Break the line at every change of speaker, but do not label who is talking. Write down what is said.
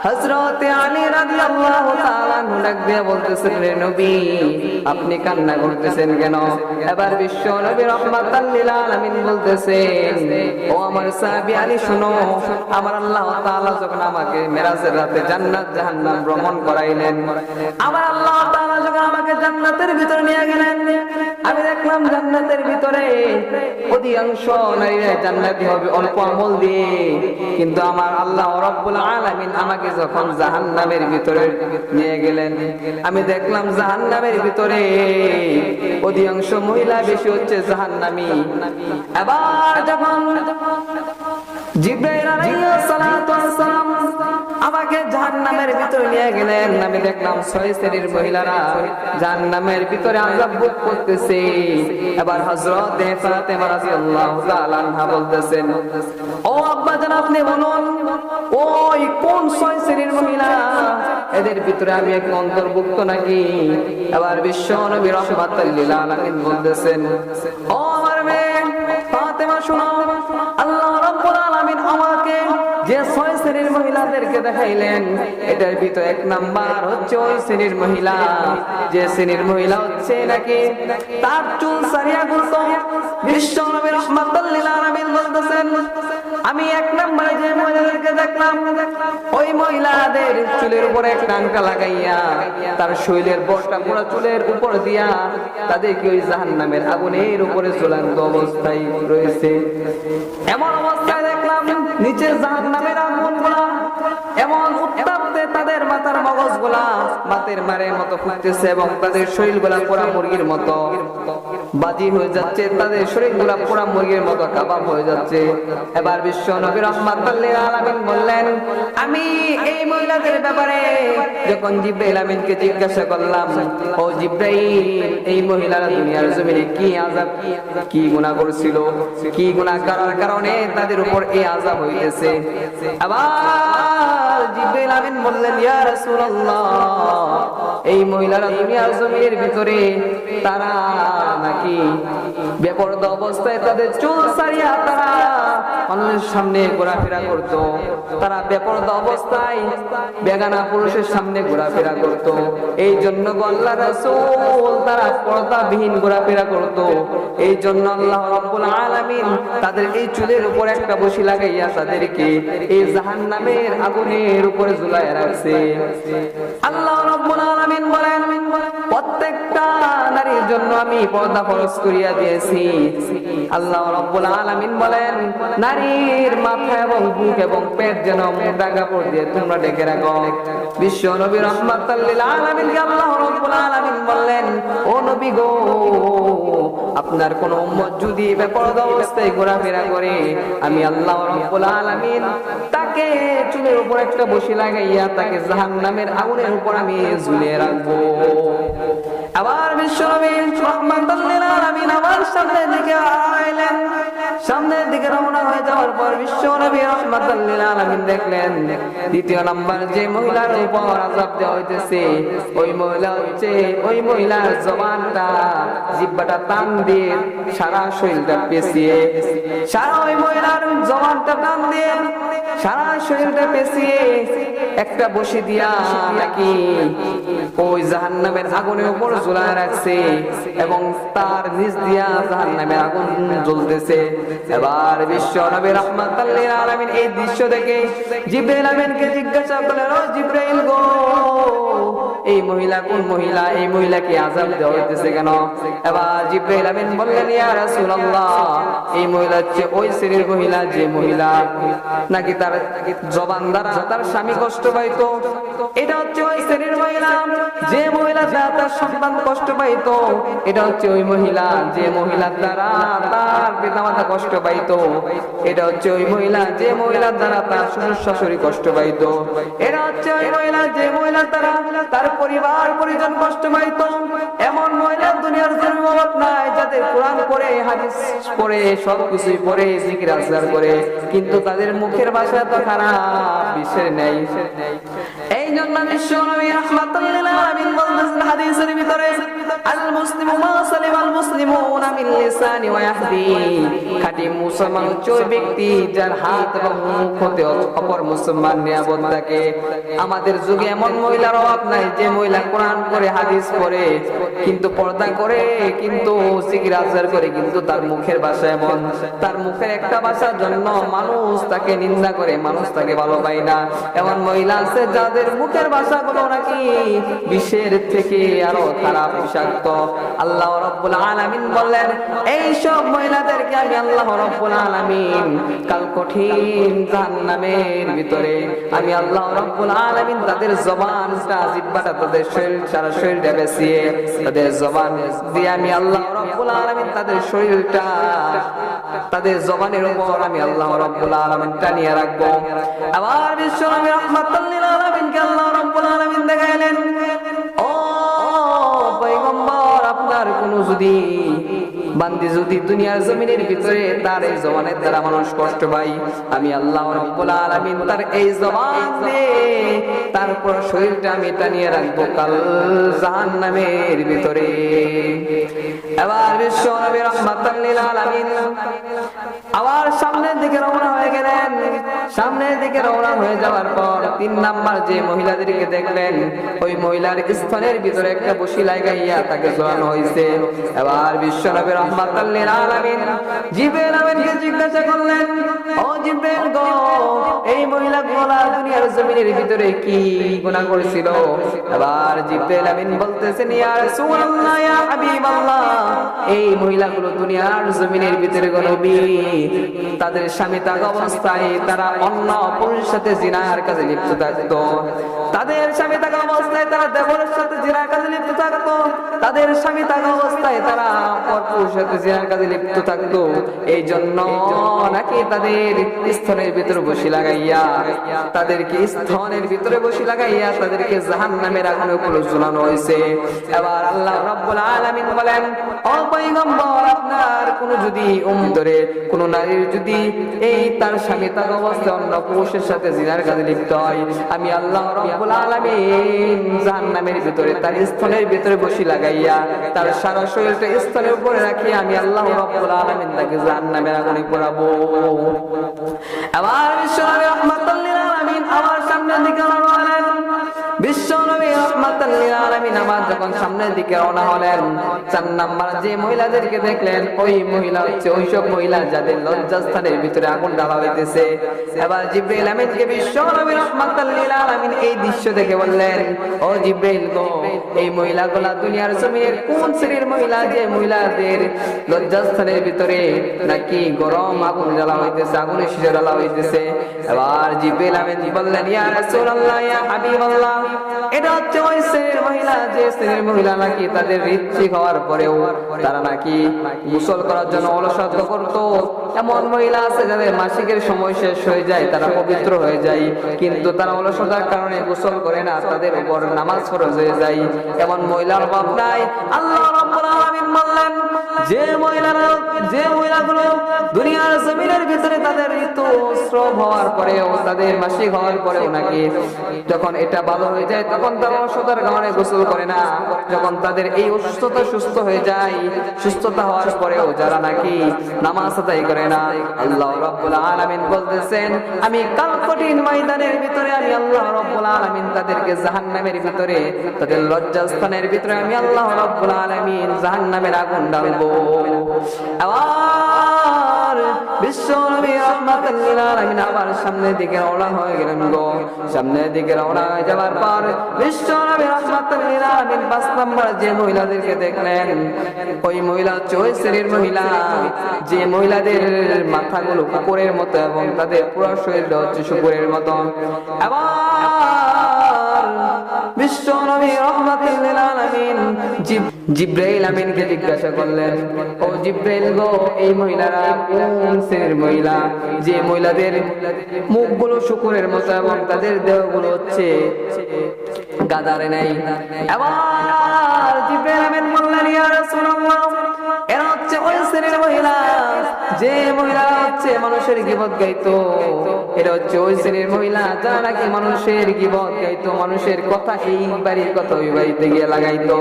হযরত আলী রাদিয়াল্লাহু তাআলা আনহু ডাক দিয়ে বলতেছেন, রে নবী আপনি কান্না করতেছেন কেন? এবার বিশ্ব নবী রাহমাতাল লিল আলামিন বলতেছেন, ও আমার সাহাবী আলী শুনো, আমার আল্লাহ তাআলা যখন আমাকে মেরাজের রাতে জান্নাত জাহান্নাম ভ্রমণ করাইলেন, আমার আল্লাহ তাআলা যখন আমাকে জান্নাতের ভিতরে নিয়ে গেলেন, আমি দেখলাম জান্নাতের ভিতরে অধিকাংশ নারীরা জান্নাতি হবে অল্প আমল দিয়ে, কিন্তু আমার আল্লাহ রাব্বুল আলামিন আমাকে যখন জাহান্নামের ভিতরে নিয়ে গেলেন, আমি দেখলাম জাহান্নামের ভিতরে অধিকাংশ মহিলা বেশি হচ্ছে জাহান্নামী। এবার যখন জিবরাইল আলাইহিস সালাতু ওয়াস সালাম আমাকে জাহান্নামের ভিতরে নিয়ে গেলেন, আমি দেখলাম 6 শ্রেণীর মহিলারা জাহান্নামের ভিতরে আযাব ভোগ করতেছে। এবার হযরত ফাতেমা রাদিয়াল্লাহু তাআলা আনহা বলতেছেন, ও আব্বা জান আপনি বলুন ওই কোন 6 শ্রেণীর মহিলা, এদের ভিতরে আমি এক অন্তর্ভুক্ত নাকি? এবার বিশ্ব নবী রাহমাতুল লিল আলামিন বলতেছেন, ও আমার মেয়ে ফাতেমা শুনো, আল্লাহ রাব্বুল আলামিন আমাকে যে 6 শ্রেণীর মহিলাদেরকে দেখাইলেন, এটার ভিতরে এক নাম্বার হচ্ছে ওই শ্রেণীর মহিলা, যে শ্রেণীর মহিলা হচ্ছে নাকি তার চুল সারিয়া গুলত। বিশ্ব নবী রাহমাতুল লিল আলামিন বলতেছেন, আমি এক নাম্বারে যে মহিলাদেরকে দেখলাম, ওই মহিলাদের চুলের উপরে একটা আংটা লাগাইয়া তার শরীরের বড়টা পুরো চুলের উপর দিয়া তাদেরকে ওই জাহান্নামের আগুনের উপরে ঝুলন্ত অবস্থায় রয়েছে। এমন অবস্থায় দেখলাম নিচে জাহান্নামের আগুনগুলা এমন উত্তাপে তাদের মাথার মগজগুলা বাতের মারের মতো ফুটতেছে এবং তাদের শরীরগুলা পোড়া মুরগির মতো বাজি হয়ে যাচ্ছে, তাদের শরীরগুলা পোড়া মুরগির মতো কাবাব হয়ে যাচ্ছে। এবার বিশ্ব নবী রাহমাতুল লিল আলামিন বললেন, আমি এই মহিলাদের ব্যাপারে যখন জিবরাইল আমিনকে জিজ্ঞাসা করলাম, ও জিবরাইল এই মহিলারা দুনিয়ার জমিনে কি আযাব কি গুনাহ করেছিল, কি গুনাহ করার কারণে তাদের উপর এই আযাব হইতেছে? আবার জিবরাইল আমিন বললেন, ইয়া রাসূলুল্লাহ এই মহিলারা দুনিয়ার জমিনের ভিতরে তারা নাকি বেপরদা অবস্থায় তাদের চুল ছাড়িয়া তারা মানুষের সামনে ঘোরাফেরা করত, তারা বেপরদা অবস্থায় বেগানা পুরুষের সামনে ঘোরাফেরা করত। এই জন্য আল্লাহর রাসূল তারা পর্দাবিহীন ঘোরাফেরা করত। এই জন্য আল্লাহ রাব্বুল আলামিন তাদের এই চুলের উপর একটা বসি লাগাইয়া তাদেরকে এই জাহান্নামের আগুনের উপরে ঝুলাইয়া রাখছে। আল্লাহ রাব্বুল আলামিন বলেন, প্রত্যেকটা নারীর জন্য আমি পর্দা ফরজ করিয়া দিয়েছি। আল্লাহ রাব্বুল আলামিন বলেন, নারীর মাথা এবং বুক এবং পেট যেন মোটা কাপড় দিয়ে তোমরা ঢেকে রাখো। বিশ্ব নবী রাহমাতুল লিল আলামিনকে আল্লাহ রাব্বুল আলামিন বললেন, ও নবী গো আপনার কোন উম্মত যদি বেপরদা অবস্থায় ঘোরাফেরা করে, আমি আল্লাহ রাব্বুল আলামিন তাকে চুলের উপর একটা বসি লাগাইয়া তাকে জাহান্নামের আগুনের উপর আমি ঝুলিয়ে রাখবো। আবার বিশ্ব নবী রাহমাতুল লিল আলামিন আবার সামনের দিকে আইলেন। সামনের দিকে রওনা হয়ে যাওয়ার পর বিশ্ব নবী রাহমাতুল লিল আলামিন দেখলেন দ্বিতীয় নাম্বার যে মহিলার উপর আযাব দেওয়া হইতেছে, ওই মহিলা হচ্ছে ওই মহিলার জবানটা জিহ্বাটা টান দিয়ে সারা শরীরটা পেঁচিয়ে, সারা ওই মহিলার জবানটা টান দিয়ে সারা শরীরটা পেঁচিয়ে একটা বসি দিয়া নাকি ওই জাহান্নামের আগুনের উপর ঝুলায় রাখছে এবং তার নিচ দিয়া জাহান্নামের আগুন জ্বলতেছে। এবার বিশ্ব নবী রাহমাতুল লিল আলামিন এই দৃশ্য দেখে জিবরাইল আমিনকে জিজ্ঞাসা করলেন, ও জিবরাইল গো এই মহিলা কোন মহিলা, এই মহিলাকে আযাব দেওয়া হইতেছে কেন? এবার জিবরাইল আমিন বললেন, ইয়া রাসূলুল্লাহ এই মহিলা হচ্ছে ওই শ্রেণীর মহিলা যে মহিলা নাকি তার জবান দ্বারা তার স্বামী কষ্ট পাইতো। এটা হচ্ছে ওই শ্রেণীর মহিলা যে মহিলা দ্বারা তার সন্তান কষ্ট পাইতো। এটা হচ্ছে ওই মহিলা যে মহিলার দ্বারা তার পিতামাতা কষ্ট পাইতো। এটা হচ্ছে ওই মহিলা যে মহিলার দ্বারা তার শ্বশুর শাশুড়ি কষ্ট পাইতো। এটা হচ্ছে ওই মহিলা যে মহিলার দ্বারা তার পরিবার পরিজন কষ্ট পাইত। এমন মহিলা দুনিয়ার জন্য নাই, যাদের কোরআন পড়ে, হাদিস পড়ে, সবকিছুই পড়ে, জিকির আজকার করে, কিন্তু তাদের মুখের ভাষা তো খারাপ, বিশ্বের নেই। এই জন্য বিশ্বনবী রাহমাতুল লিল আলামিন বলতেছেন হাদিসের ভিতরে, আল মুসলিমু মা সালিমাল মুসলিমুনা মিন লিসানি ওয়া ইয়াহদি। খাঁটি মুসলমান হচ্ছে ওই ব্যক্তি যার হাত এবং মুখ হতে অপর মুসলমান নিরাপদ থাকে। আমাদের যুগে এমন মহিলার অভাব নাই যে মহিলা কোরআন পড়ে, হাদিস পড়ে, কিন্তু পর্দা করে, কিন্তু জিকির আজকার করে, কিন্তু তার মুখের ভাষা এমন, তার মুখের একটা ভাষার জন্য মানুষ তাকে নিন্দা করে, মানুষ তাকে ভালো পায় না। এমন মহিলা আছে যাদের মুখের ভাষাগুলো নাকি বিশ্বের থেকে আরো খারাপ, বিষাক্ত। আল্লাহ রাব্বুল আলামিন বললেন, এই সব মহিলাদেরকে আমি আল্লাহ রাব্বুল আলামিন কাল কঠিন জাহান্নামের ভিতরে আমি আল্লাহ রাব্বুল আলামিন তাদের জবানটা, জিহ্বাটা, তাদের শরীর, সারা শরীরটা বেঁচিয়ে, তাদের জবান দিয়ে আমি আল্লাহ রাব্বুল আলামিন তাদের শরীরটা, তাদের জবানের উপর আমি আল্লাহ রাব্বুল আলামিন টানিয়ে রাখবো। আবার বিশ্বনবী রাহমাতুল লিল আলামিনকে আল্লাহ রাব্বুল আলামিন দেখাইলেন, ও পয়গম্বর, আপনার কোন যদি বান্দি যদি দুনিয়ার জমিনের ভিতরে তার এই জবানের দ্বারা মানুষ কষ্ট পায়, আমি আল্লাহ রাব্বুল আলামিন তার এই জবান দিয়ে তারপর শরীরটা আমি টানিয়ে রাখবো কাল জাহান্নামের ভিতরে। এবার বিশ্বনবী রাহমাতুল লিল আলামিন আবার সামনের দিকে রওনা হয়ে গেলেন। সামনের দিকে রওনা হয়ে যাওয়ার পর 3 নাম্বার যে মহিলাদেরকে দেখলেন, ওই মহিলার স্তনের ভিতরে একটা বসি লাগাইয়া তাকে ঝোলানো হয়েছে। এবার বিশ্বনবী রাহমাতুল লিল আলামিন জিবরাইল আমিনকে জিজ্ঞাসা করলেন, ও জিবরাইল গো, এই মহিলাগুলো দুনিয়ার জমিনের ভিতরে কি গুনাহ করেছিল? এবার জিবরাইল আমিন বলতেছেন, ইয়া রাসূলুল্লাহ, ইয়া হাবিবাল্লাহ, এই মহিলাগুলো দুনিয়ার জমিনের ভিতরে নবী তাদের স্বামী থাকা অবস্থায় তারা অন্য পুরুষের সাথে জিনার কাজে লিপ্ত থাকতো। তাদের স্বামী থাকা অবস্থায় তারা দেবরের সাথে জিনার কাজে লিপ্ত থাকতো। তাদের স্বামী থাকা অবস্থায় তারা অপর পুরুষের সাথে জিনার কাজে লিপ্ত থাকতো। এই জন্য নাকি তাদের স্তনের ভিতরে বসি লাগাইয়া, তাদেরকে স্তনের ভিতরে বসি লাগাইয়া তাদেরকে জাহান্নামের আগুনে পুরো ঝুলানো হয়েছে। এবার আল্লাহ রাব্বুল আলামিন বলেন, ও পয়গম্বর, আপনার কোন যদি উম্মতের কোন নারীর যদি এই তার স্বামী থাকা অবস্থায় অন্য পুরুষের সাথে জিনার কাজে লিপ্ত হয়, আমি আল্লাহ রাব্বুল আলামিন জাহান্নামের ভিতরে তার স্তনের ভিতরে বসি লাগাইয়া তার সারা শরীরটা স্তনের উপরে রাখি আমি আল্লাহ রাব্বুল আলামিন তাকে জাহান্নামের আগুনে পোড়াবো। আবার বিশ্বনবী রাহমাতুল লিল আলামিন আমার সামনের দিকে রওনা হলেন। বিশ্বনবী রাহমাতুল লিল আলামিন আমার যখন সামনের দিকে রওনা হলেন, 4 নাম্বার যে মহিলাদেরকে দেখলেন, ওই মহিলা হচ্ছে ওইসব মহিলা যাদের লজ্জাস্থানের ভিতরে আগুন ঢালা হইতেছে। এবার জিবরাইল আমিনকে বিশ্বনবী রাহমাতুল লিল আলামিন এই দৃশ্য দেখে বললেন, ও জিবরাইল গো, এই মহিলাগুলা দুনিয়ার জমিনের কোন শ্রেণীর মহিলা যে মহিলাদের লজ্জাস্থানের ভিতরে নাকি গরম আগুন জ্বালা হইতেছে, আগুনের শিশা জ্বালা হইতেছে? এবার জিবরাইল আমিন বললেন, ইয়া রাসূলুল্লাহ, ইয়া হাবিবাল্লাহ, এটা হচ্ছে ওই শ্রেণীর মহিলা যে শ্রেণীর মহিলা নাকি তাদের ঋতুক হওয়ার পরেও তারা নাকি গোসল করার জন্য অলসতা করতো। এমন মহিলা আছে যাদের মাসিকের সময় শেষ হয়ে যায়, তারা পবিত্র হয়ে যায়, কিন্তু তারা অলসতার কারণে গোসল করে না, তাদের উপর নামাজ ফরজ হয়ে যায়। এমন মহিলার অভাব নাই। আল্লাহ রাব্বুল আলামিন বললেন, যে মহিলাগুলো দুনিয়ার জমিনের ভিতরে তাদের ঋতুস্রাব হওয়ার পরেও, তাদের মাসিক হওয়ার পরেও নাকি যখন এটা ভালো হয়ে যায় তখন তারা অলসতার কারণে গোসল করে না। যখন তাদের এই অসুস্থতা সুস্থ হয়ে যায়, সুস্থতা হওয়ার পরেও যারা নাকি নামাজ আদায় করে না, আল্লাহ রাব্বুল আলামিন বলতেছেন, আমি কাল কঠিন ময়দানের ভিতরে আমি আল্লাহ রাব্বুল আলামিন তাদেরকে জাহান্নামের ভিতরে, তাদের লজ্জাস্থানের ভিতরে আমি আল্লাহ রাব্বুল আলামিন জাহান্নামের আগুন ঢালবো। আবার বিশ্বনবী রাহমাতুল লিল আলামিন আবার সামনের দিকে রওনা হয়ে গেলেন গো। সামনের দিকে রওনা হয়ে যাওয়ার পর বিশ্বনবী রাহমাতুল লিল আলামিন 5 নাম্বার যে মহিলাদেরকে দেখলেন, ওই মহিলা হচ্ছে ওই শ্রেণীর মহিলা যে মহিলাদের মাথাগুলো কুকুরের মতো এবং তাদের পুরো শরীরটা হচ্ছে শুকুরের মতো। আবার বিশ্বনবী রাহমাতুল লিল আলামিন জিব্রাইল আমিনকে জিজ্ঞাসা করলেন, ও জিব্রাইল গো, এই মহিলারা কোন শ্রেণীর মহিলা, যে মহিলাদের মুখগুলো শুকুরের মতো এবং তাদের দেহগুলো হচ্ছে গাদারে নাই? এবার জিব্রাইল আমিন বললেন, ইয়া রাসূলুল্লাহ, এরা হচ্ছে ওই শ্রেণীর মহিলা যে মহিলা হচ্ছে মানুষের গীবত গাইতো। এটা হচ্ছে ওই শ্রেণীর মহিলা যারা নাকি মানুষের গীবত গাইতো, মানুষের কথা এই বাড়ির কথা ওই বাড়িতে গিয়ে লাগাইতো।